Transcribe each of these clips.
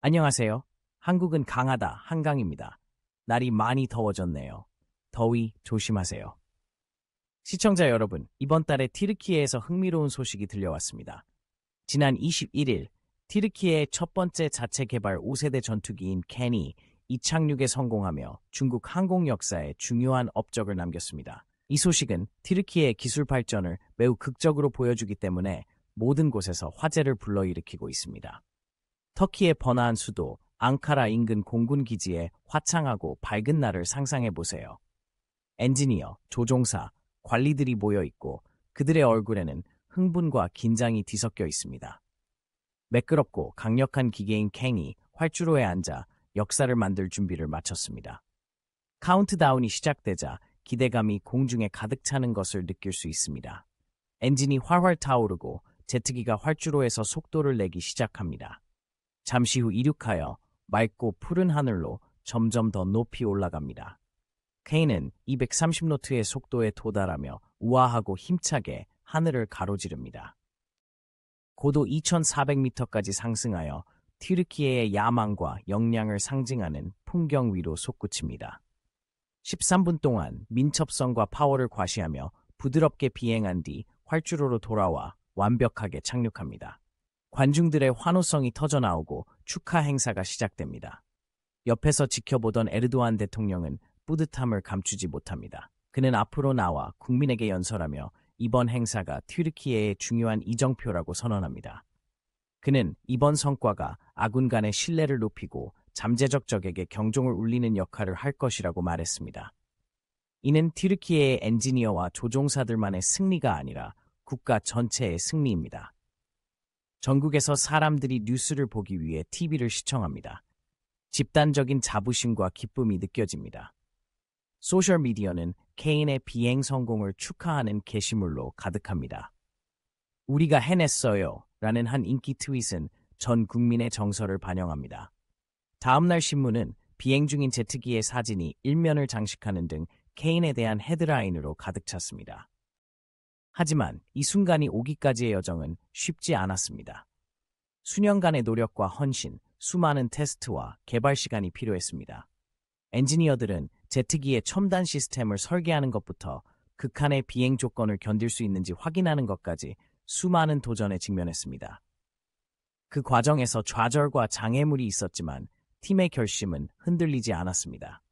안녕하세요. 한국은 강하다, 한강입니다. 날이 많이 더워졌네요. 더위 조심하세요. 시청자 여러분, 이번 달에 티르키예에서 흥미로운 소식이 들려왔습니다. 지난 21일, 티르키예의 첫 번째 자체 개발 5세대 전투기인 캔이 이착륙에 성공하며 중국 항공 역사에 중요한 업적을 남겼습니다. 이 소식은 티르키예의 기술 발전을 매우 극적으로 보여주기 때문에 모든 곳에서 화제를 불러일으키고 있습니다. 터키의 번화한 수도 앙카라 인근 공군 기지에 화창하고 밝은 날을 상상해 보세요. 엔지니어, 조종사, 관리들이 모여 있고 그들의 얼굴에는 흥분과 긴장이 뒤섞여 있습니다. 매끄럽고 강력한 기계인 캥이 활주로에 앉아 역사를 만들 준비를 마쳤습니다. 카운트다운이 시작되자 기대감이 공중에 가득 차는 것을 느낄 수 있습니다. 엔진이 활활 타오르고 제트기가 활주로에서 속도를 내기 시작합니다. 잠시 후 이륙하여 맑고 푸른 하늘로 점점 더 높이 올라갑니다. 케인은 230노트의 속도에 도달하며 우아하고 힘차게 하늘을 가로지릅니다. 고도 2400m까지 상승하여 튀르키예의 야망과 역량을 상징하는 풍경 위로 솟구칩니다. 13분 동안 민첩성과 파워를 과시하며 부드럽게 비행한 뒤 활주로로 돌아와 완벽하게 착륙합니다. 관중들의 환호성이 터져나오고 축하 행사가 시작됩니다. 옆에서 지켜보던 에르도안 대통령은 뿌듯함을 감추지 못합니다. 그는 앞으로 나와 국민에게 연설하며 이번 행사가 튀르키예의 중요한 이정표라고 선언합니다. 그는 이번 성과가 아군 간의 신뢰를 높이고 잠재적 적에게 경종을 울리는 역할을 할 것이라고 말했습니다. 이는 튀르키예의 엔지니어와 조종사들만의 승리가 아니라 국가 전체의 승리입니다. 전국에서 사람들이 뉴스를 보기 위해 TV를 시청합니다. 집단적인 자부심과 기쁨이 느껴집니다. 소셜미디어는 케인의 비행 성공을 축하하는 게시물로 가득합니다. 우리가 해냈어요 라는 한 인기 트윗은 전 국민의 정서를 반영합니다. 다음날 신문은 비행 중인 제트기의 사진이 일면을 장식하는 등 케인에 대한 헤드라인으로 가득 찼습니다. 하지만 이 순간이 오기까지의 여정은 쉽지 않았습니다. 수년간의 노력과 헌신, 수많은 테스트와 개발 시간이 필요했습니다. 엔지니어들은 제트기의 첨단 시스템을 설계하는 것부터 극한의 비행 조건을 견딜 수 있는지 확인하는 것까지 수많은 도전에 직면했습니다. 그 과정에서 좌절과 장애물이 있었지만 팀의 결심은 흔들리지 않았습니다.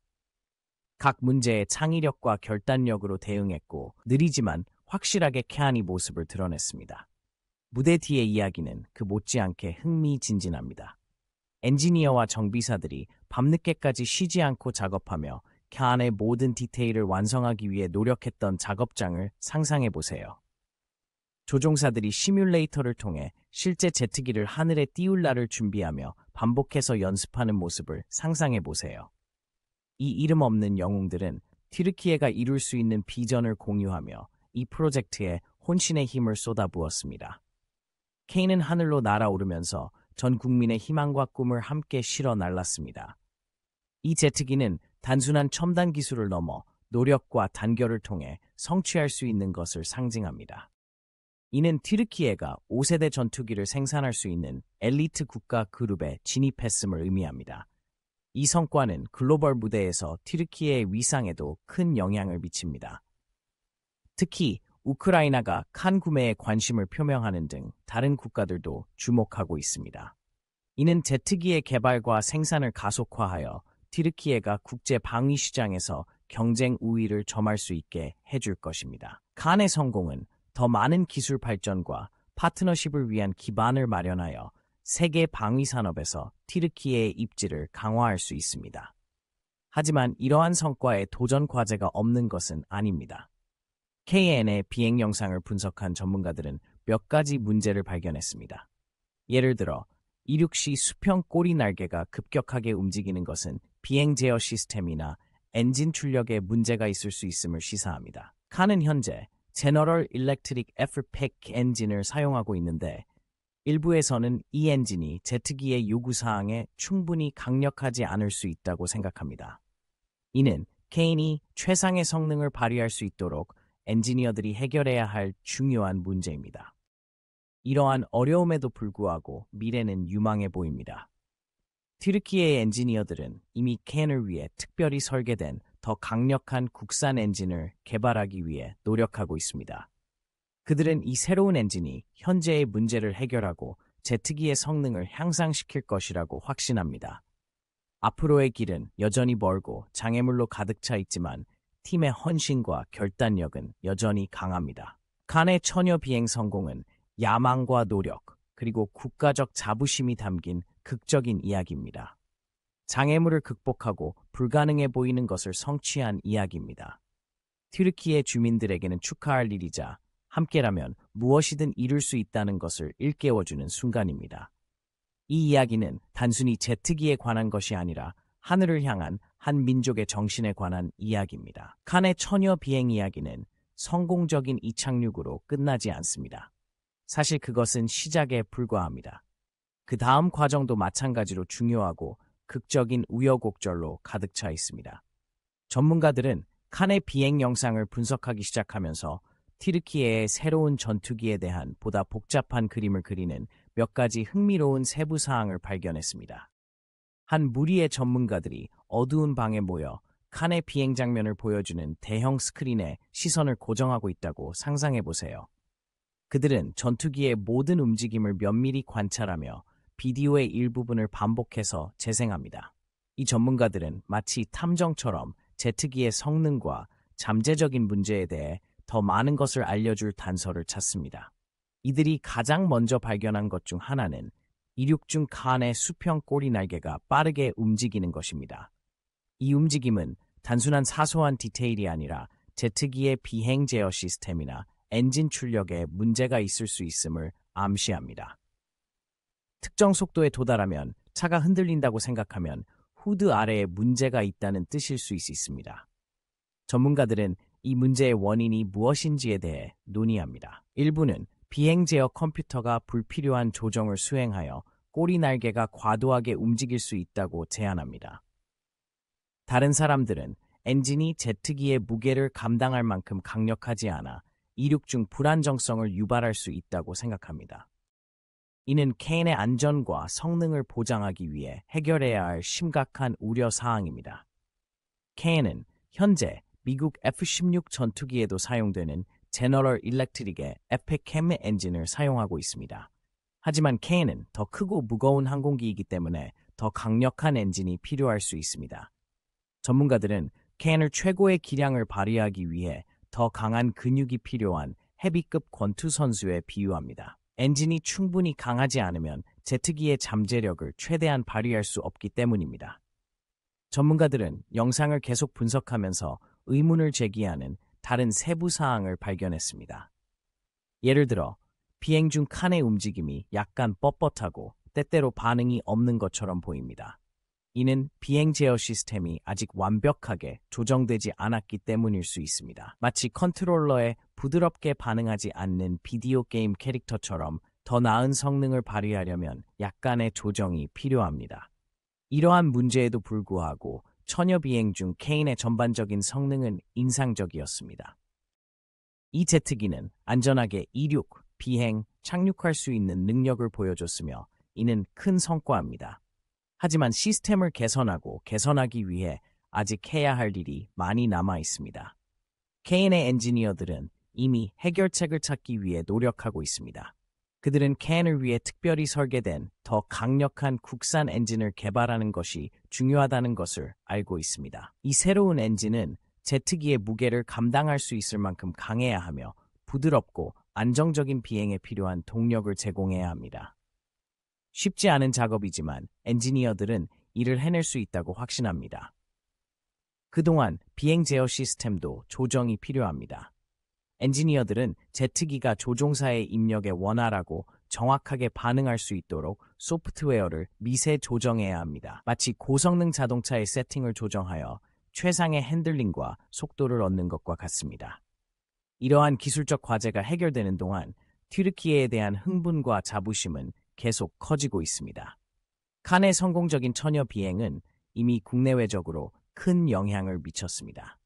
각 문제에 창의력과 결단력으로 대응했고 느리지만 확실하게 케안이 모습을 드러냈습니다. 무대 뒤의 이야기는 그 못지않게 흥미진진합니다. 엔지니어와 정비사들이 밤늦게까지 쉬지 않고 작업하며 케안의 모든 디테일을 완성하기 위해 노력했던 작업장을 상상해보세요. 조종사들이 시뮬레이터를 통해 실제 제트기를 하늘에 띄울 날을 준비하며 반복해서 연습하는 모습을 상상해보세요. 이 이름 없는 영웅들은 튀르키예가 이룰 수 있는 비전을 공유하며 이 프로젝트에 혼신의 힘을 쏟아부었습니다. 케인은 하늘로 날아오르면서 전 국민의 희망과 꿈을 함께 실어 날랐습니다. 이 제트기는 단순한 첨단 기술을 넘어 노력과 단결을 통해 성취할 수 있는 것을 상징합니다. 이는 튀르키예가 5세대 전투기를 생산할 수 있는 엘리트 국가 그룹에 진입했음을 의미합니다. 이 성과는 글로벌 무대에서 튀르키예의 위상에도 큰 영향을 미칩니다. 특히 우크라이나가 칸 구매에 관심을 표명하는 등 다른 국가들도 주목하고 있습니다. 이는 제트기의 개발과 생산을 가속화하여 튀르키예가 국제 방위 시장에서 경쟁 우위를 점할 수 있게 해줄 것입니다. 칸의 성공은 더 많은 기술 발전과 파트너십을 위한 기반을 마련하여 세계 방위 산업에서 튀르키예의 입지를 강화할 수 있습니다. 하지만 이러한 성과에 도전 과제가 없는 것은 아닙니다. KN의 비행 영상을 분석한 전문가들은 몇 가지 문제를 발견했습니다. 예를 들어, 이륙 시 수평 꼬리 날개가 급격하게 움직이는 것은 비행 제어 시스템이나 엔진 출력에 문제가 있을 수 있음을 시사합니다. 칸은 현재 제너럴 일렉트릭 F100 엔진을 사용하고 있는데 일부에서는 이 엔진이 제트기의 요구사항에 충분히 강력하지 않을 수 있다고 생각합니다. 이는 케인이 최상의 성능을 발휘할 수 있도록 엔지니어들이 해결해야 할 중요한 문제입니다. 이러한 어려움에도 불구하고 미래는 유망해 보입니다. 튀르키예의 엔지니어들은 이미 캔을 위해 특별히 설계된 더 강력한 국산 엔진을 개발하기 위해 노력하고 있습니다. 그들은 이 새로운 엔진이 현재의 문제를 해결하고 제트기의 성능을 향상시킬 것이라고 확신합니다. 앞으로의 길은 여전히 멀고 장애물로 가득 차 있지만 팀의 헌신과 결단력은 여전히 강합니다. 칸의 처녀 비행 성공은 야망과 노력, 그리고 국가적 자부심이 담긴 극적인 이야기입니다. 장애물을 극복하고 불가능해 보이는 것을 성취한 이야기입니다. 튀르키예 주민들에게는 축하할 일이자 함께라면 무엇이든 이룰 수 있다는 것을 일깨워주는 순간입니다. 이 이야기는 단순히 제트기에 관한 것이 아니라 하늘을 향한 한 민족의 정신에 관한 이야기입니다. 칸의 처녀 비행 이야기는 성공적인 이착륙으로 끝나지 않습니다. 사실 그것은 시작에 불과합니다. 그 다음 과정도 마찬가지로 중요하고 극적인 우여곡절로 가득 차 있습니다. 전문가들은 칸의 비행 영상을 분석하기 시작하면서 튀르키예의 새로운 전투기에 대한 보다 복잡한 그림을 그리는 몇 가지 흥미로운 세부 사항을 발견했습니다. 한 무리의 전문가들이 어두운 방에 모여 칸의 비행 장면을 보여주는 대형 스크린에 시선을 고정하고 있다고 상상해 보세요. 그들은 전투기의 모든 움직임을 면밀히 관찰하며 비디오의 일부분을 반복해서 재생합니다. 이 전문가들은 마치 탐정처럼 제트기의 성능과 잠재적인 문제에 대해 더 많은 것을 알려줄 단서를 찾습니다. 이들이 가장 먼저 발견한 것 중 하나는 이륙 중 칸의 수평 꼬리 날개가 빠르게 움직이는 것입니다. 이 움직임은 단순한 사소한 디테일이 아니라 제트기의 비행 제어 시스템이나 엔진 출력에 문제가 있을 수 있음을 암시합니다. 특정 속도에 도달하면 차가 흔들린다고 생각하면 후드 아래에 문제가 있다는 뜻일 수 있습니다. 전문가들은 이 문제의 원인이 무엇인지에 대해 논의합니다. 일부는 비행 제어 컴퓨터가 불필요한 조정을 수행하여 꼬리 날개가 과도하게 움직일 수 있다고 제안합니다. 다른 사람들은 엔진이 제트기의 무게를 감당할 만큼 강력하지 않아 이륙 중 불안정성을 유발할 수 있다고 생각합니다. 이는 캔의 안전과 성능을 보장하기 위해 해결해야 할 심각한 우려 사항입니다. 캔은 현재 미국 F-16 전투기에도 사용되는 제너럴 일렉트릭의 에펙캠 엔진을 사용하고 있습니다. 하지만 캔은 더 크고 무거운 항공기이기 때문에 더 강력한 엔진이 필요할 수 있습니다. 전문가들은 캔을 최고의 기량을 발휘하기 위해 더 강한 근육이 필요한 헤비급 권투 선수에 비유합니다. 엔진이 충분히 강하지 않으면 제트기의 잠재력을 최대한 발휘할 수 없기 때문입니다. 전문가들은 영상을 계속 분석하면서 의문을 제기하는 다른 세부 사항을 발견했습니다. 예를 들어 비행 중 칸의 움직임이 약간 뻣뻣하고 때때로 반응이 없는 것처럼 보입니다. 이는 비행 제어 시스템이 아직 완벽하게 조정되지 않았기 때문일 수 있습니다. 마치 컨트롤러에 부드럽게 반응하지 않는 비디오 게임 캐릭터처럼 더 나은 성능을 발휘하려면 약간의 조정이 필요합니다. 이러한 문제에도 불구하고 처녀 비행 중 케인의 전반적인 성능은 인상적이었습니다. 이 제트기는 안전하게 이륙, 비행, 착륙할 수 있는 능력을 보여줬으며 이는 큰 성과입니다. 하지만 시스템을 개선하기 위해 아직 해야 할 일이 많이 남아 있습니다. 캔의 엔지니어들은 이미 해결책을 찾기 위해 노력하고 있습니다. 그들은 캔을 위해 특별히 설계된 더 강력한 국산 엔진을 개발하는 것이 중요하다는 것을 알고 있습니다. 이 새로운 엔진은 제트기의 무게를 감당할 수 있을 만큼 강해야 하며 부드럽고 안정적인 비행에 필요한 동력을 제공해야 합니다. 쉽지 않은 작업이지만 엔지니어들은 이를 해낼 수 있다고 확신합니다. 그동안 비행 제어 시스템도 조정이 필요합니다. 엔지니어들은 제트기가 조종사의 입력에 원활하고 정확하게 반응할 수 있도록 소프트웨어를 미세 조정해야 합니다. 마치 고성능 자동차의 세팅을 조정하여 최상의 핸들링과 속도를 얻는 것과 같습니다. 이러한 기술적 과제가 해결되는 동안 튀르키예에 대한 흥분과 자부심은 계속 커지고 있습니다. 칸의 성공적인 처녀 비행은 이미 국내외적으로 큰 영향을 미쳤습니다.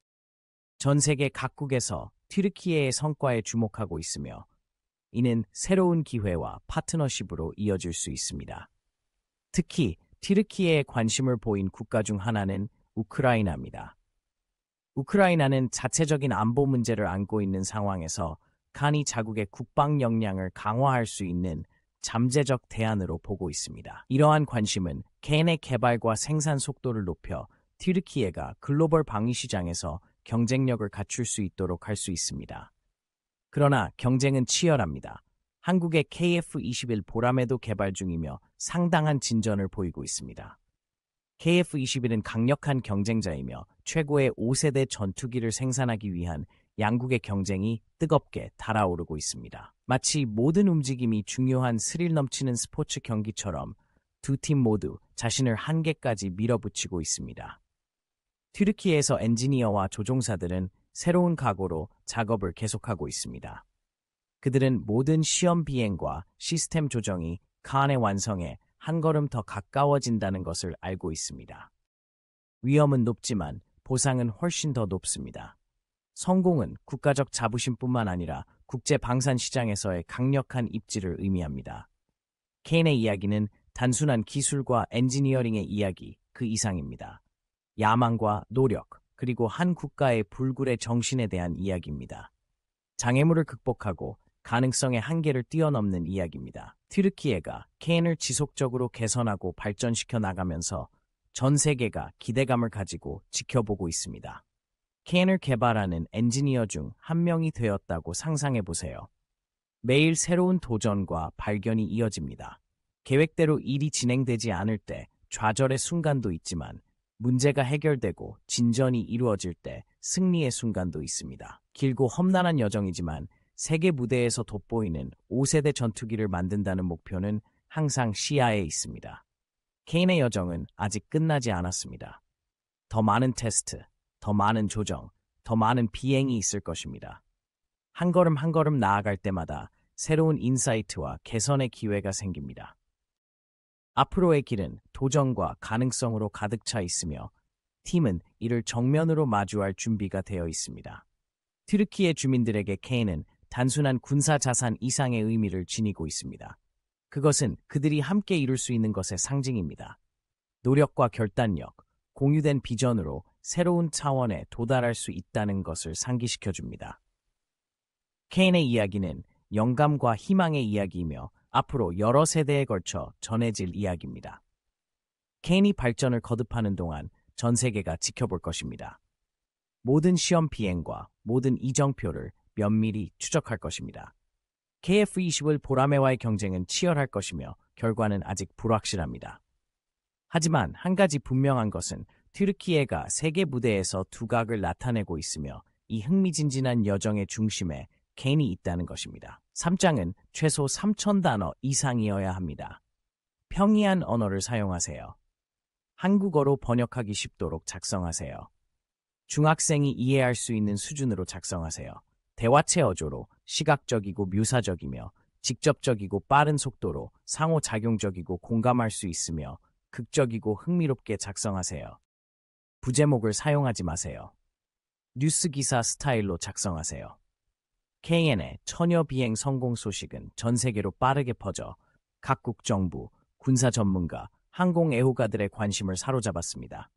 전 세계 각국에서 튀르키예의 성과에 주목하고 있으며 이는 새로운 기회와 파트너십으로 이어질 수 있습니다. 특히 튀르키예에 관심을 보인 국가 중 하나는 우크라이나입니다. 우크라이나는 자체적인 안보 문제를 안고 있는 상황에서 칸이 자국의 국방 역량을 강화할 수 있는 잠재적 대안으로 보고 있습니다. 이러한 관심은 캔의 개발과 생산 속도를 높여 튀르키예가 글로벌 방위 시장에서 경쟁력을 갖출 수 있도록 할 수 있습니다. 그러나 경쟁은 치열합니다. 한국의 KF-21 보라매도 개발 중이며 상당한 진전을 보이고 있습니다. KF-21은 강력한 경쟁자이며 최고의 5세대 전투기를 생산하기 위한 양국의 경쟁이 뜨겁게 달아오르고 있습니다. 마치 모든 움직임이 중요한 스릴 넘치는 스포츠 경기처럼 두 팀 모두 자신을 한계까지 밀어붙이고 있습니다. 튀르키예에서 엔지니어와 조종사들은 새로운 각오로 작업을 계속하고 있습니다. 그들은 모든 시험 비행과 시스템 조정이 칸의 완성에 한 걸음 더 가까워진다는 것을 알고 있습니다. 위험은 높지만 보상은 훨씬 더 높습니다. 성공은 국가적 자부심뿐만 아니라 국제 방산 시장에서의 강력한 입지를 의미합니다. 캔의 이야기는 단순한 기술과 엔지니어링의 이야기 그 이상입니다. 야망과 노력, 그리고 한 국가의 불굴의 정신에 대한 이야기입니다. 장애물을 극복하고 가능성의 한계를 뛰어넘는 이야기입니다. 튀르키예가 캔을 지속적으로 개선하고 발전시켜 나가면서 전 세계가 기대감을 가지고 지켜보고 있습니다. 캔을 개발하는 엔지니어 중 한 명이 되었다고 상상해 보세요. 매일 새로운 도전과 발견이 이어집니다. 계획대로 일이 진행되지 않을 때 좌절의 순간도 있지만 문제가 해결되고 진전이 이루어질 때 승리의 순간도 있습니다. 길고 험난한 여정이지만 세계 무대에서 돋보이는 5세대 전투기를 만든다는 목표는 항상 시야에 있습니다. 캔의 여정은 아직 끝나지 않았습니다. 더 많은 테스트, 더 많은 조정, 더 많은 비행이 있을 것입니다. 한 걸음 한 걸음 나아갈 때마다 새로운 인사이트와 개선의 기회가 생깁니다. 앞으로의 길은 도전과 가능성으로 가득 차 있으며 팀은 이를 정면으로 마주할 준비가 되어 있습니다. 튀르키예 주민들에게 캔은 단순한 군사 자산 이상의 의미를 지니고 있습니다. 그것은 그들이 함께 이룰 수 있는 것의 상징입니다. 노력과 결단력, 공유된 비전으로 새로운 차원에 도달할 수 있다는 것을 상기시켜줍니다. 캔의 이야기는 영감과 희망의 이야기이며 앞으로 여러 세대에 걸쳐 전해질 이야기입니다. 캔이 발전을 거듭하는 동안 전 세계가 지켜볼 것입니다. 모든 시험 비행과 모든 이정표를 면밀히 추적할 것입니다. KF-21 보라매와의 경쟁은 치열할 것이며 결과는 아직 불확실합니다. 하지만 한 가지 분명한 것은 튀르키예가 세계 무대에서 두각을 나타내고 있으며 이 흥미진진한 여정의 중심에 캔이 있다는 것입니다. 3장은 최소 3,000단어 이상이어야 합니다. 평이한 언어를 사용하세요. 한국어로 번역하기 쉽도록 작성하세요. 중학생이 이해할 수 있는 수준으로 작성하세요. 대화체 어조로 시각적이고 묘사적이며 직접적이고 빠른 속도로 상호작용적이고 공감할 수 있으며 극적이고 흥미롭게 작성하세요. 부제목을 사용하지 마세요. 뉴스 기사 스타일로 작성하세요. KN의 처녀 비행 성공 소식은 전 세계로 빠르게 퍼져 각국 정부, 군사 전문가, 항공 애호가들의 관심을 사로잡았습니다.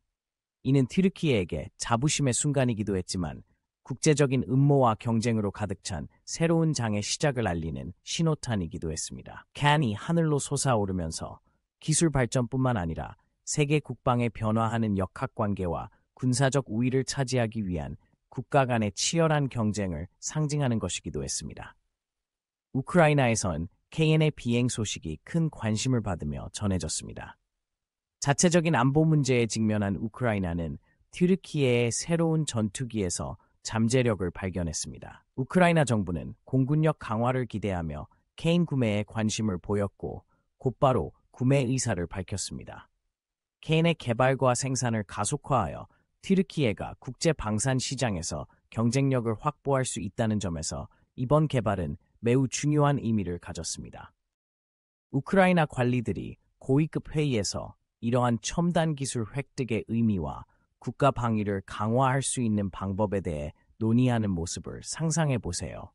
이는 튀르키예에게 자부심의 순간이기도 했지만 국제적인 음모와 경쟁으로 가득 찬 새로운 장의 시작을 알리는 신호탄이기도 했습니다. 칸이 하늘로 솟아오르면서 기술 발전뿐만 아니라 세계 국방의 변화하는 역학관계와 군사적 우위를 차지하기 위한 국가 간의 치열한 경쟁을 상징하는 것이기도 했습니다. 우크라이나에선 KN의 비행 소식이 큰 관심을 받으며 전해졌습니다. 자체적인 안보 문제에 직면한 우크라이나는 튀르키예의 새로운 전투기에서 잠재력을 발견했습니다. 우크라이나 정부는 공군력 강화를 기대하며 K 구매에 관심을 보였고 곧바로 구매 의사를 밝혔습니다. K의 개발과 생산을 가속화하여 튀르키예가 국제 방산 시장에서 경쟁력을 확보할 수 있다는 점에서 이번 개발은 매우 중요한 의미를 가졌습니다. 우크라이나 관리들이 고위급 회의에서 이러한 첨단 기술 획득의 의미와 국가 방위를 강화할 수 있는 방법에 대해 논의하는 모습을 상상해 보세요.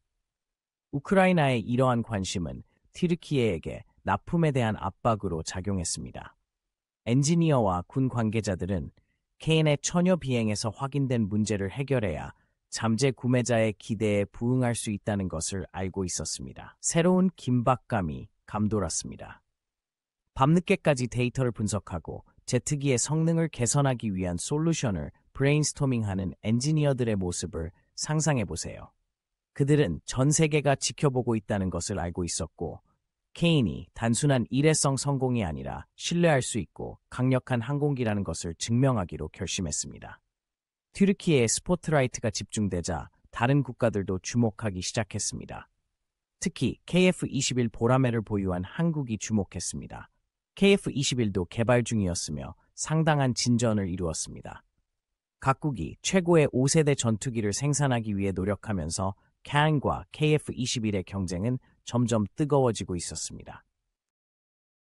우크라이나의 이러한 관심은 튀르키예에게 납품에 대한 압박으로 작용했습니다. 엔지니어와 군 관계자들은 케인의 처녀 비행에서 확인된 문제를 해결해야 잠재 구매자의 기대에 부응할 수 있다는 것을 알고 있었습니다. 새로운 긴박감이 감돌았습니다. 밤늦게까지 데이터를 분석하고 제트기의 성능을 개선하기 위한 솔루션을 브레인스토밍하는 엔지니어들의 모습을 상상해보세요. 그들은 전 세계가 지켜보고 있다는 것을 알고 있었고, 케인이 단순한 일회성 성공이 아니라 신뢰할 수 있고 강력한 항공기라는 것을 증명하기로 결심했습니다. 튀르키예의 스포트라이트가 집중되자 다른 국가들도 주목하기 시작했습니다. 특히 KF-21 보라매를 보유한 한국이 주목했습니다. KF-21도 개발 중이었으며 상당한 진전을 이루었습니다. 각국이 최고의 5세대 전투기를 생산하기 위해 노력하면서 칸과 KF-21의 경쟁은 점점 뜨거워지고 있었습니다.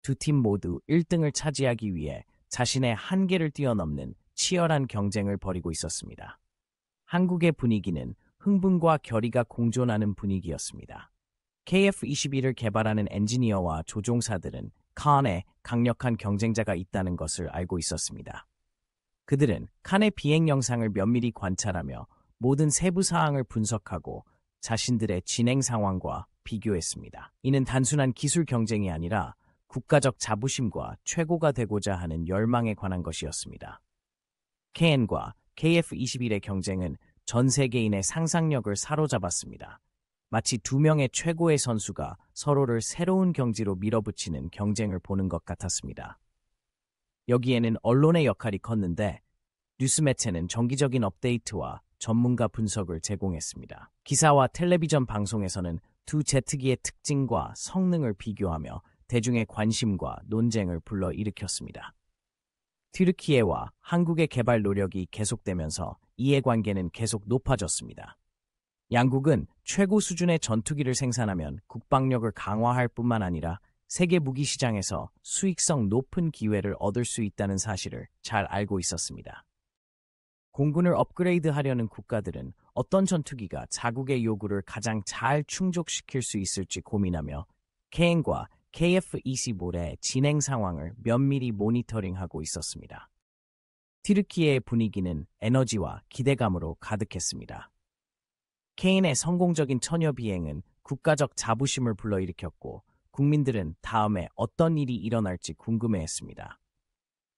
두 팀 모두 1등을 차지하기 위해 자신의 한계를 뛰어넘는 치열한 경쟁을 벌이고 있었습니다. 한국의 분위기는 흥분과 결의가 공존하는 분위기였습니다. KF-21을 개발하는 엔지니어와 조종사들은 칸에 강력한 경쟁자가 있다는 것을 알고 있었습니다. 그들은 칸의 비행 영상을 면밀히 관찰하며 모든 세부 사항을 분석하고 자신들의 진행 상황과 비교했습니다. 이는 단순한 기술 경쟁이 아니라 국가적 자부심과 최고가 되고자 하는 열망에 관한 것이었습니다. 칸과 KF-21의 경쟁은 전 세계인의 상상력을 사로잡았습니다. 마치 두 명의 최고의 선수가 서로를 새로운 경지로 밀어붙이는 경쟁을 보는 것 같았습니다. 여기에는 언론의 역할이 컸는데 뉴스 매체는 정기적인 업데이트와 전문가 분석을 제공했습니다. 기사와 텔레비전 방송에서는 두 제트기의 특징과 성능을 비교하며 대중의 관심과 논쟁을 불러일으켰습니다. 튀르키예와 한국의 개발 노력이 계속되면서 이해관계는 계속 높아졌습니다. 양국은 최고 수준의 전투기를 생산하면 국방력을 강화할 뿐만 아니라 세계 무기 시장에서 수익성 높은 기회를 얻을 수 있다는 사실을 잘 알고 있었습니다. 공군을 업그레이드하려는 국가들은 어떤 전투기가 자국의 요구를 가장 잘 충족시킬 수 있을지 고민하며 칸과 KF-21의 진행 상황을 면밀히 모니터링하고 있었습니다. 튀르키예의 분위기는 에너지와 기대감으로 가득했습니다. 칸의 성공적인 처녀 비행은 국가적 자부심을 불러일으켰고 국민들은 다음에 어떤 일이 일어날지 궁금해했습니다.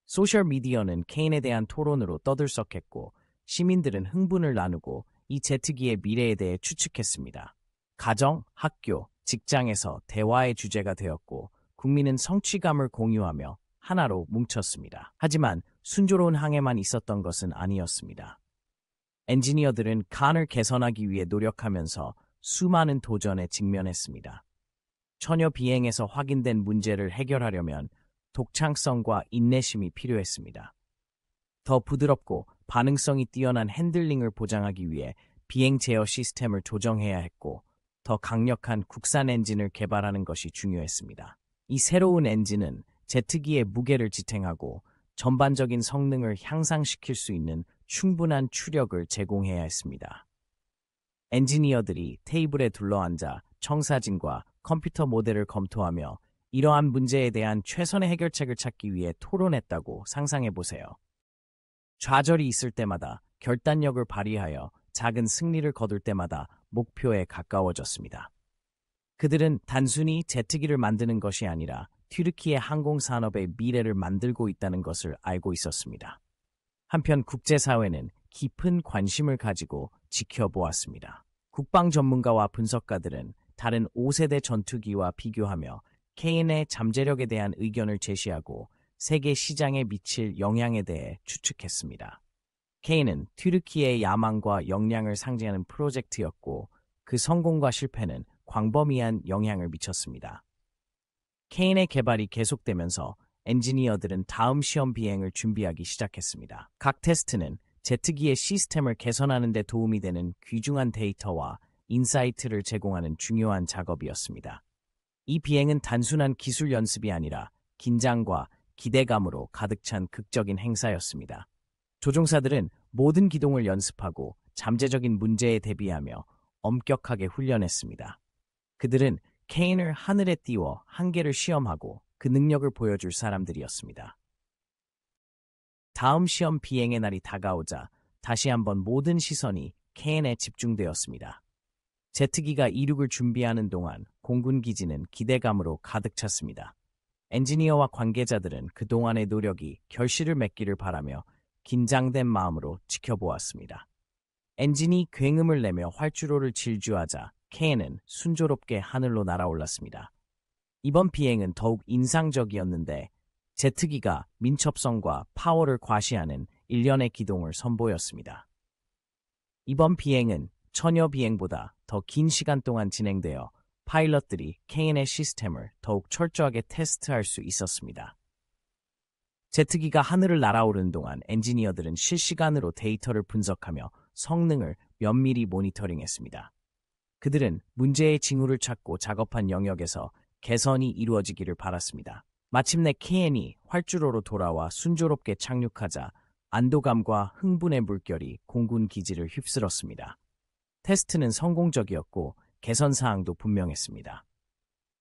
소셜미디어는 칸에 대한 토론으로 떠들썩했고 시민들은 흥분을 나누고 이 제트기의 미래에 대해 추측했습니다. 가정, 학교, 직장에서 대화의 주제가 되었고 국민은 성취감을 공유하며 하나로 뭉쳤습니다. 하지만 순조로운 항해만 있었던 것은 아니었습니다. 엔지니어들은 칸을 개선하기 위해 노력하면서 수많은 도전에 직면했습니다. 처녀 비행에서 확인된 문제를 해결하려면 독창성과 인내심이 필요했습니다. 더 부드럽고 반응성이 뛰어난 핸들링을 보장하기 위해 비행 제어 시스템을 조정해야 했고 더 강력한 국산 엔진을 개발하는 것이 중요했습니다. 이 새로운 엔진은 제트기의 무게를 지탱하고 전반적인 성능을 향상시킬 수 있는 충분한 추력을 제공해야 했습니다. 엔지니어들이 테이블에 둘러앉아 청사진과 컴퓨터 모델을 검토하며 이러한 문제에 대한 최선의 해결책을 찾기 위해 토론했다고 상상해보세요. 좌절이 있을 때마다 결단력을 발휘하여 작은 승리를 거둘 때마다 목표에 가까워졌습니다. 그들은 단순히 제트기를 만드는 것이 아니라 튀르키예 항공산업의 미래를 만들고 있다는 것을 알고 있었습니다. 한편 국제사회는 깊은 관심을 가지고 지켜보았습니다. 국방 전문가와 분석가들은 다른 5세대 전투기와 비교하며 칸의 잠재력에 대한 의견을 제시하고 세계 시장에 미칠 영향에 대해 추측했습니다. 칸은 튀르키예의 야망과 역량을 상징하는 프로젝트였고 그 성공과 실패는 광범위한 영향을 미쳤습니다. 칸의 개발이 계속되면서 엔지니어들은 다음 시험 비행을 준비하기 시작했습니다. 각 테스트는 제트기의 시스템을 개선하는 데 도움이 되는 귀중한 데이터와 인사이트를 제공하는 중요한 작업이었습니다. 이 비행은 단순한 기술 연습이 아니라 긴장과 기대감으로 가득 찬 극적인 행사였습니다. 조종사들은 모든 기동을 연습하고 잠재적인 문제에 대비하며 엄격하게 훈련했습니다. 그들은 칸을 하늘에 띄워 한계를 시험하고 그 능력을 보여줄 사람들이었습니다. 다음 시험 비행의 날이 다가오자 다시 한번 모든 시선이 켄에 집중되었습니다. 제트기가 이륙을 준비하는 동안 공군 기지는 기대감으로 가득 찼습니다. 엔지니어와 관계자들은 그동안의 노력이 결실을 맺기를 바라며 긴장된 마음으로 지켜보았습니다. 엔진이 굉음을 내며 활주로를 질주하자 켄은 순조롭게 하늘로 날아올랐습니다. 이번 비행은 더욱 인상적이었는데 제트기가 민첩성과 파워를 과시하는 일련의 기동을 선보였습니다. 이번 비행은 처녀 비행보다 더 긴 시간 동안 진행되어 파일럿들이 켄의 시스템을 더욱 철저하게 테스트할 수 있었습니다. 제트기가 하늘을 날아오르는 동안 엔지니어들은 실시간으로 데이터를 분석하며 성능을 면밀히 모니터링했습니다. 그들은 문제의 징후를 찾고 작업한 영역에서 개선이 이루어지기를 바랐습니다. 마침내 켄이 활주로로 돌아와 순조롭게 착륙하자 안도감과 흥분의 물결이 공군 기지를 휩쓸었습니다. 테스트는 성공적이었고 개선 사항도 분명했습니다.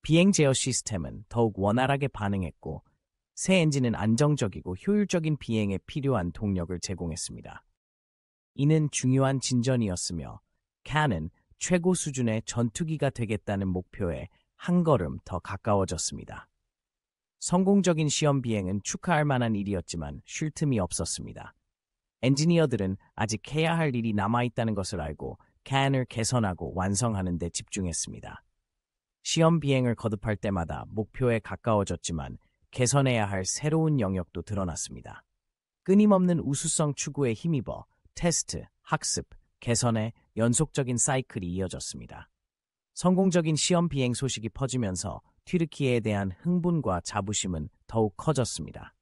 비행 제어 시스템은 더욱 원활하게 반응했고 새 엔진은 안정적이고 효율적인 비행에 필요한 동력을 제공했습니다. 이는 중요한 진전이었으며 켄은 최고 수준의 전투기가 되겠다는 목표에 한 걸음 더 가까워졌습니다. 성공적인 시험 비행은 축하할 만한 일이었지만 쉴 틈이 없었습니다. 엔지니어들은 아직 해야 할 일이 남아있다는 것을 알고 켄을 개선하고 완성하는 데 집중했습니다. 시험 비행을 거듭할 때마다 목표에 가까워졌지만 개선해야 할 새로운 영역도 드러났습니다. 끊임없는 우수성 추구에 힘입어 테스트, 학습, 개선의 연속적인 사이클이 이어졌습니다. 성공적인 시험 비행 소식이 퍼지면서 튀르키예에 대한 흥분과 자부심은 더욱 커졌습니다.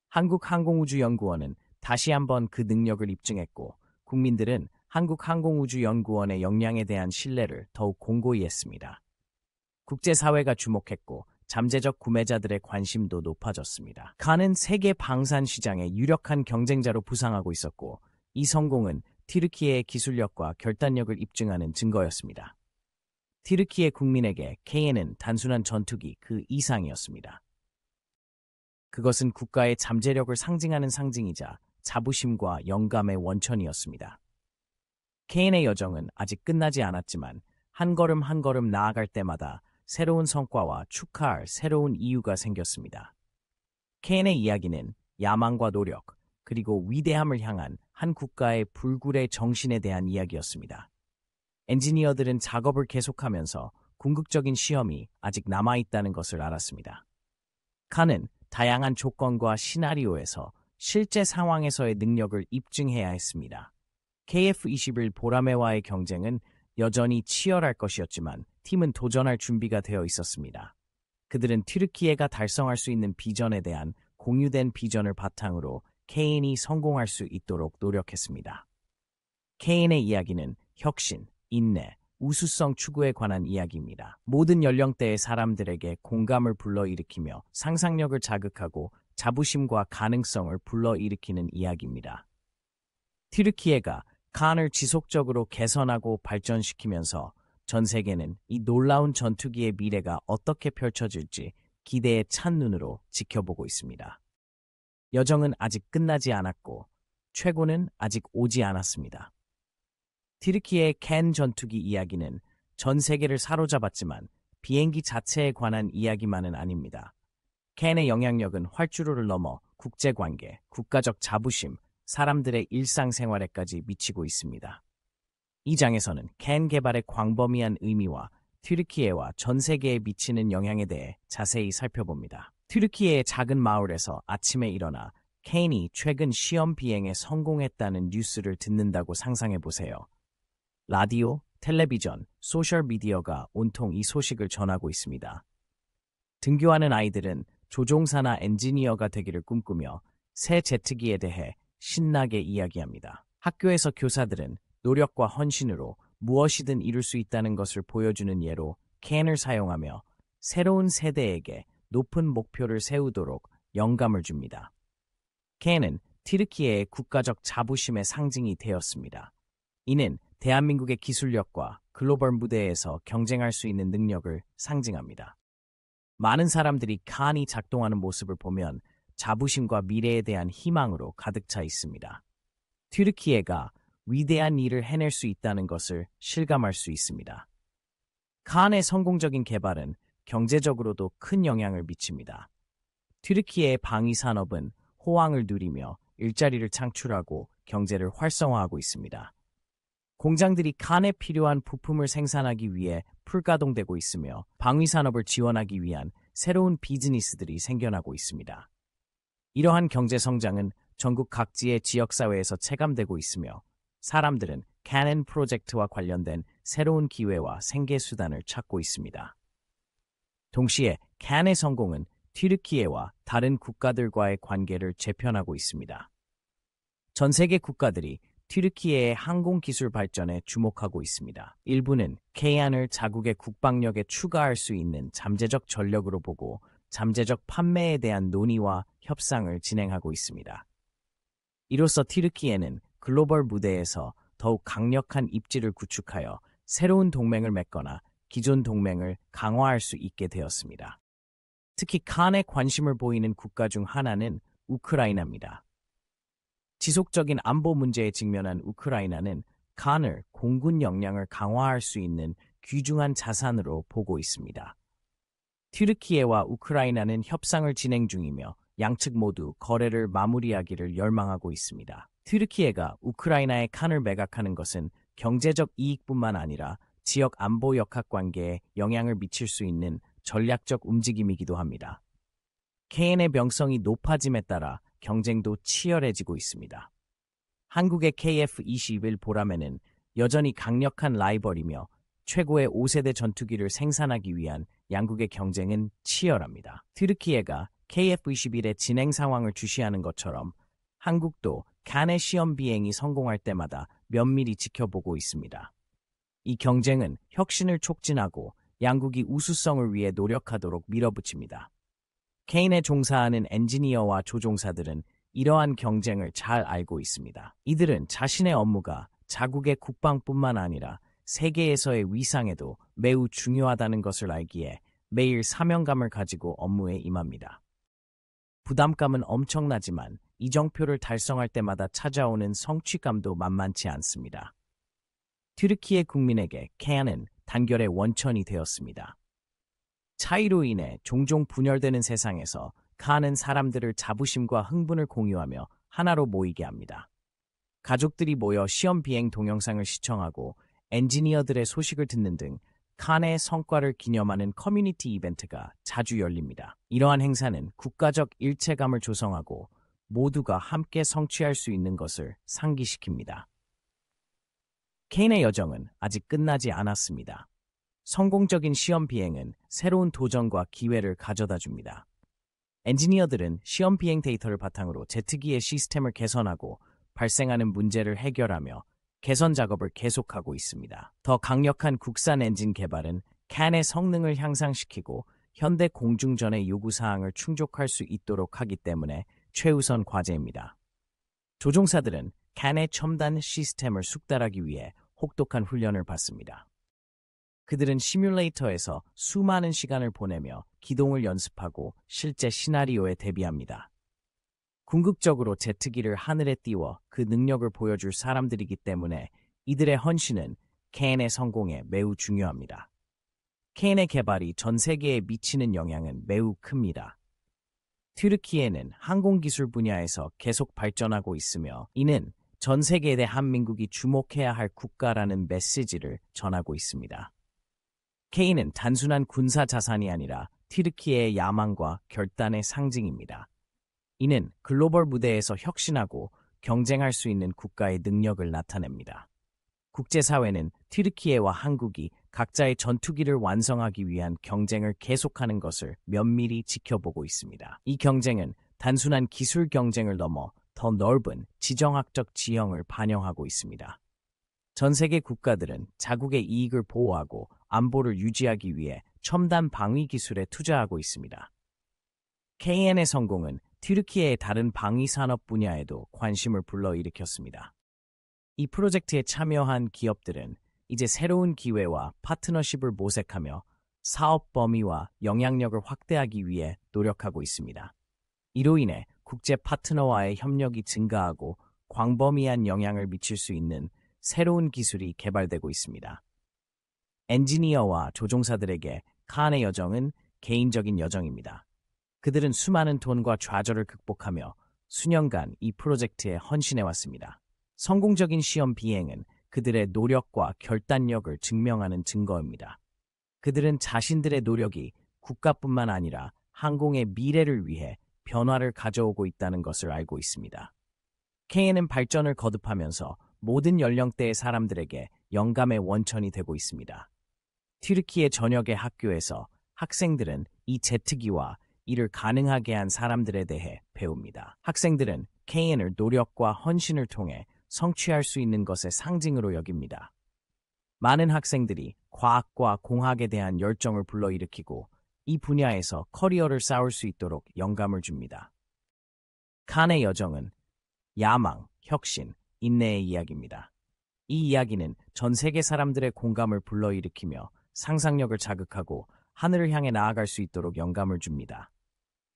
한국항공우주연구원은 다시 한번 그 능력을 입증했고 국민들은 한국항공우주연구원의 역량에 대한 신뢰를 더욱 공고히 했습니다. 국제사회가 주목했고 잠재적 구매자들의 관심도 높아졌습니다. 켄은 세계 방산 시장의 유력한 경쟁자로 부상하고 있었고 이 성공은 튀르키예의 기술력과 결단력을 입증하는 증거였습니다. 튀르키예 국민에게 켄은 단순한 전투기 그 이상이었습니다. 그것은 국가의 잠재력을 상징하는 상징이자 자부심과 영감의 원천이었습니다. 켄의 여정은 아직 끝나지 않았지만 한 걸음 한 걸음 나아갈 때마다 새로운 성과와 축하할 새로운 이유가 생겼습니다. 켄의 이야기는 야망과 노력, 그리고 위대함을 향한 한 국가의 불굴의 정신에 대한 이야기였습니다. 엔지니어들은 작업을 계속하면서 궁극적인 시험이 아직 남아있다는 것을 알았습니다. 켄은 다양한 조건과 시나리오에서 실제 상황에서의 능력을 입증해야 했습니다. KF-21 보라매와의 경쟁은 여전히 치열할 것이었지만 팀은 도전할 준비가 되어 있었습니다. 그들은 튀르키예가 달성할 수 있는 비전에 대한 공유된 비전을 바탕으로 켄이 성공할 수 있도록 노력했습니다. 켄의 이야기는 혁신, 인내, 우수성 추구에 관한 이야기입니다. 모든 연령대의 사람들에게 공감을 불러일으키며 상상력을 자극하고 자부심과 가능성을 불러일으키는 이야기입니다. 튀르키예가 켄을 지속적으로 개선하고 발전시키면서 전 세계는 이 놀라운 전투기의 미래가 어떻게 펼쳐질지 기대에 찬 눈으로 지켜보고 있습니다. 여정은 아직 끝나지 않았고 최고는 아직 오지 않았습니다. 튀르키예의 켄 전투기 이야기는 전 세계를 사로잡았지만 비행기 자체에 관한 이야기만은 아닙니다. 켄의 영향력은 활주로를 넘어 국제관계, 국가적 자부심, 사람들의 일상생활에까지 미치고 있습니다. 이 장에서는 켄 개발의 광범위한 의미와 튀르키예와 전 세계에 미치는 영향에 대해 자세히 살펴봅니다. 튀르키예의 작은 마을에서 아침에 일어나 켄이 최근 시험 비행에 성공했다는 뉴스를 듣는다고 상상해보세요. 라디오, 텔레비전, 소셜미디어가 온통 이 소식을 전하고 있습니다. 등교하는 아이들은 조종사나 엔지니어가 되기를 꿈꾸며 새 제트기에 대해 신나게 이야기합니다. 학교에서 교사들은 노력과 헌신으로 무엇이든 이룰 수 있다는 것을 보여주는 예로 켄을 사용하며 새로운 세대에게 높은 목표를 세우도록 영감을 줍니다. 켄은 튀르키예의 국가적 자부심의 상징이 되었습니다. 이는 대한민국의 기술력과 글로벌 무대에서 경쟁할 수 있는 능력을 상징합니다. 많은 사람들이 켄이 작동하는 모습을 보면 자부심과 미래에 대한 희망으로 가득 차 있습니다. 튀르키예가 위대한 일을 해낼 수 있다는 것을 실감할 수 있습니다. 칸의 성공적인 개발은 경제적으로도 큰 영향을 미칩니다. 튀르키예의 방위 산업은 호황을 누리며 일자리를 창출하고 경제를 활성화하고 있습니다. 공장들이 칸에 필요한 부품을 생산하기 위해 풀가동되고 있으며 방위 산업을 지원하기 위한 새로운 비즈니스들이 생겨나고 있습니다. 이러한 경제 성장은 전국 각지의 지역사회에서 체감되고 있으며 사람들은 칸 프로젝트와 관련된 새로운 기회와 생계수단을 찾고 있습니다. 동시에 칸의 성공은 튀르키예와 다른 국가들과의 관계를 재편하고 있습니다. 전 세계 국가들이 튀르키예의 항공기술 발전에 주목하고 있습니다. 일부는 K안을 자국의 국방력에 추가할 수 있는 잠재적 전력으로 보고 잠재적 판매에 대한 논의와 협상을 진행하고 있습니다. 이로써 튀르키예는 글로벌 무대에서 더욱 강력한 입지를 구축하여 새로운 동맹을 맺거나 기존 동맹을 강화할 수 있게 되었습니다. 특히 칸에 관심을 보이는 국가 중 하나는 우크라이나입니다. 지속적인 안보 문제에 직면한 우크라이나는 칸을 공군 역량을 강화할 수 있는 귀중한 자산으로 보고 있습니다. 튀르키예와 우크라이나는 협상을 진행 중이며 양측 모두 거래를 마무리하기를 열망하고 있습니다. 튀르키예가 우크라이나의 칸을 매각하는 것은 경제적 이익뿐만 아니라 지역 안보 역학 관계에 영향을 미칠 수 있는 전략적 움직임이기도 합니다. K의 명성이 높아짐에 따라 경쟁도 치열해지고 있습니다. 한국의 KF-21 보라매는 여전히 강력한 라이벌이며 최고의 5세대 전투기를 생산하기 위한 양국의 경쟁은 치열합니다. 튀르키예가 KF-21의 진행 상황을 주시하는 것처럼 한국도 칸의 시험 비행이 성공할 때마다 면밀히 지켜보고 있습니다. 이 경쟁은 혁신을 촉진하고 양국이 우수성을 위해 노력하도록 밀어붙입니다. K에 종사하는 엔지니어와 조종사들은 이러한 경쟁을 잘 알고 있습니다. 이들은 자신의 업무가 자국의 국방뿐만 아니라 세계에서의 위상에도 매우 중요하다는 것을 알기에 매일 사명감을 가지고 업무에 임합니다. 부담감은 엄청나지만 이정표를 달성할 때마다 찾아오는 성취감도 만만치 않습니다. 튀르키예 국민에게 칸은 단결의 원천이 되었습니다. 차이로 인해 종종 분열되는 세상에서 칸은 사람들을 자부심과 흥분을 공유하며 하나로 모이게 합니다. 가족들이 모여 시험 비행 동영상을 시청하고 엔지니어들의 소식을 듣는 등 칸의 성과를 기념하는 커뮤니티 이벤트가 자주 열립니다. 이러한 행사는 국가적 일체감을 조성하고 모두가 함께 성취할 수 있는 것을 상기시킵니다. K의 여정은 아직 끝나지 않았습니다. 성공적인 시험 비행은 새로운 도전과 기회를 가져다 줍니다. 엔지니어들은 시험 비행 데이터를 바탕으로 제트기의 시스템을 개선하고 발생하는 문제를 해결하며 개선 작업을 계속하고 있습니다. 더 강력한 국산 엔진 개발은 칸의 성능을 향상시키고 현대 공중전의 요구사항을 충족할 수 있도록 하기 때문에 최우선 과제입니다. 조종사들은 칸의 첨단 시스템을 숙달하기 위해 혹독한 훈련을 받습니다. 그들은 시뮬레이터에서 수많은 시간을 보내며 기동을 연습하고 실제 시나리오에 대비합니다. 궁극적으로 제트기를 하늘에 띄워 그 능력을 보여줄 사람들이기 때문에 이들의 헌신은 칸의 성공에 매우 중요합니다. 칸의 개발이 전 세계에 미치는 영향은 매우 큽니다. 튀르키예는 항공기술 분야에서 계속 발전하고 있으며 이는 전 세계의 대한민국이 주목해야 할 국가라는 메시지를 전하고 있습니다. K는 단순한 군사 자산이 아니라 튀르키예의 야망과 결단의 상징입니다. 이는 글로벌 무대에서 혁신하고 경쟁할 수 있는 국가의 능력을 나타냅니다. 국제사회는 튀르키예와 한국이 각자의 전투기를 완성하기 위한 경쟁을 계속하는 것을 면밀히 지켜보고 있습니다. 이 경쟁은 단순한 기술 경쟁을 넘어 더 넓은 지정학적 지형을 반영하고 있습니다. 전 세계 국가들은 자국의 이익을 보호하고 안보를 유지하기 위해 첨단 방위 기술에 투자하고 있습니다. K의 성공은 튀르키예의 다른 방위 산업 분야에도 관심을 불러일으켰습니다. 이 프로젝트에 참여한 기업들은 이제 새로운 기회와 파트너십을 모색하며 사업 범위와 영향력을 확대하기 위해 노력하고 있습니다. 이로 인해 국제 파트너와의 협력이 증가하고 광범위한 영향을 미칠 수 있는 새로운 기술이 개발되고 있습니다. 엔지니어와 조종사들에게 칸의 여정은 개인적인 여정입니다. 그들은 수많은 돈과 좌절을 극복하며 수년간 이 프로젝트에 헌신해왔습니다. 성공적인 시험 비행은 그들의 노력과 결단력을 증명하는 증거입니다. 그들은 자신들의 노력이 국가뿐만 아니라 항공의 미래를 위해 변화를 가져오고 있다는 것을 알고 있습니다. K는 발전을 거듭하면서 모든 연령대의 사람들에게 영감의 원천이 되고 있습니다. 튀르키예 전역의 학교에서 학생들은 이 제트기와 이를 가능하게 한 사람들에 대해 배웁니다. 학생들은 K을 노력과 헌신을 통해 성취할 수 있는 것의 상징으로 여깁니다. 많은 학생들이 과학과 공학에 대한 열정을 불러일으키고 이 분야에서 커리어를 쌓을 수 있도록 영감을 줍니다. 칸의 여정은 야망, 혁신, 인내의 이야기입니다. 이 이야기는 전 세계 사람들의 공감을 불러일으키며 상상력을 자극하고 하늘을 향해 나아갈 수 있도록 영감을 줍니다.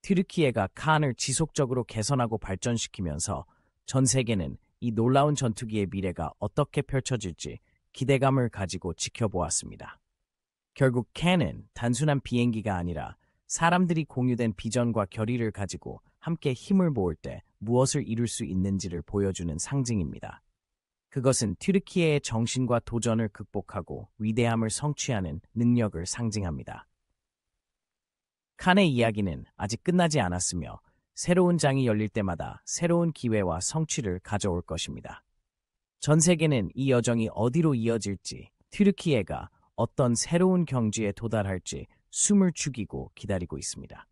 튀르키예가 칸을 지속적으로 개선하고 발전시키면서 전 세계는 이 놀라운 전투기의 미래가 어떻게 펼쳐질지 기대감을 가지고 지켜보았습니다. 결국 칸은 단순한 비행기가 아니라 사람들이 공유된 비전과 결의를 가지고 함께 힘을 모을 때 무엇을 이룰 수 있는지를 보여주는 상징입니다. 그것은 튀르키예의 정신과 도전을 극복하고 위대함을 성취하는 능력을 상징합니다. 칸의 이야기는 아직 끝나지 않았으며 새로운 장이 열릴 때마다 새로운 기회와 성취를 가져올 것입니다. 전 세계는 이 여정이 어디로 이어질지, 튀르키예가 어떤 새로운 경지에 도달할지 숨을 죽이고 기다리고 있습니다.